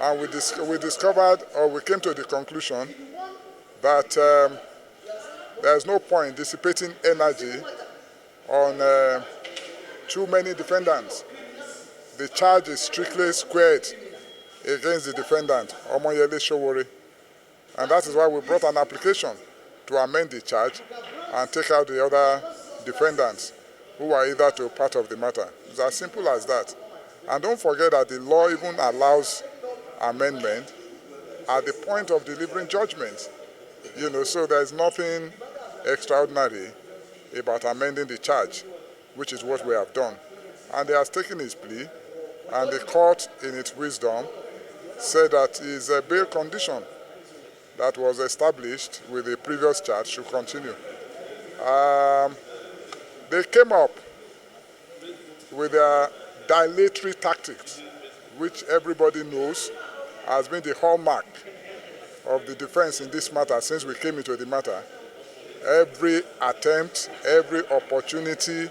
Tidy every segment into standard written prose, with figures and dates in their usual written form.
And we discovered, or we came to the conclusion that there's no point dissipating energy on too many defendants. The charge is strictly squared against the defendant, Omoyele Sowore. And that is why we brought an application to amend the charge and take out the other defendants who are either to part of the matter. It's as simple as that. And don't forget that the law even allows amendment at the point of delivering judgment. So there's nothing extraordinary about amending the charge, which is what we have done. And he has taken his plea, and the court, in its wisdom, said that his bail condition that was established with the previous charge should continue. They came up with their dilatory tactics, which everybody knows has been the hallmark of the defense in this matter since we came into the matter. Every attempt, every opportunity,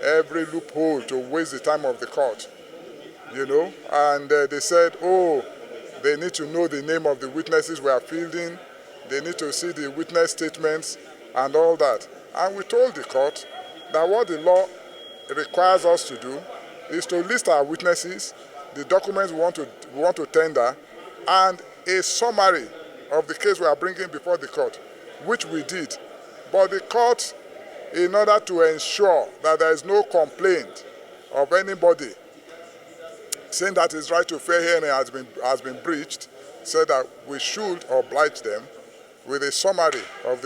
every loophole to waste the time of the court, and they said, they need to know the name of the witnesses we are fielding, they need to see the witness statements and all that. And we told the court that what the law requires us to do is to list our witnesses, the documents we want to tender, and a summary of the case we are bringing before the court, which we did. But the court, in order to ensure that there is no complaint of anybody saying that his right to fair hearing has been breached, said that we should oblige them with a summary of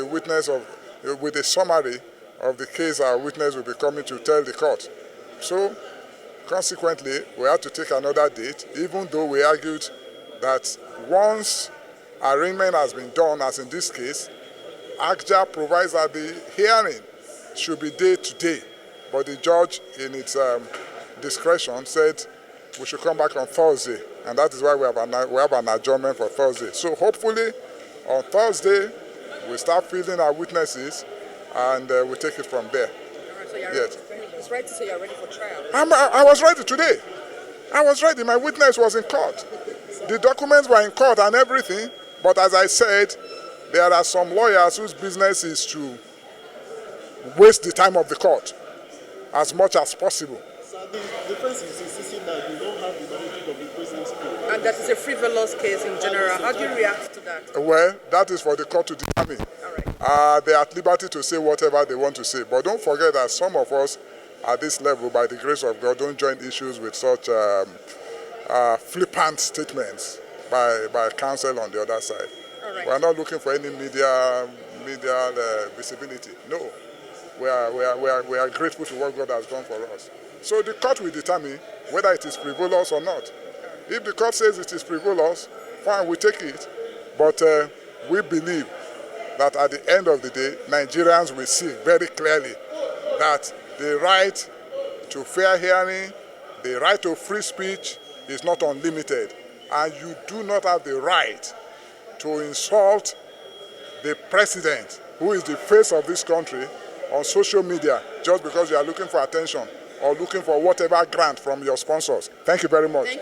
the case our witness will be coming to tell the court. So, consequently, we had to take another date, even though we argued that once arraignment has been done, as in this case, ACJA provides that the hearing should be day to day. But the judge, in its discretion, said we should come back on Thursday. And that is why we have an adjournment for Thursday. So hopefully, on Thursday, we start fielding our witnesses, and we take it from there. So yes. It's right to say you're ready for trial. I was ready today. I was ready. My witness was in court. The documents were in court and everything. But as I said, there are some lawyers whose business is to waste the time of the court as much as possible. So the defense is insisting that you don't have the knowledge of the prison's plea. And that is a frivolous case in general. How do you react to that? Well, that is for the court to determine. All right. They are at liberty to say whatever they want to say. But don't forget that some of us at this level, by the grace of God, don't join issues with such flippant statements by counsel on the other side. All right. We are not looking for any media visibility. No. We are grateful to what God has done for us. So the court will determine whether it is frivolous or not. If the court says it is frivolous, fine, we take it. But we believe that at the end of the day, Nigerians will see very clearly that the right to fair hearing, the right to free speech is not unlimited. And you do not have the right to insult the president, who is the face of this country, on social media just because you are looking for attention or looking for whatever grant from your sponsors. Thank you very much.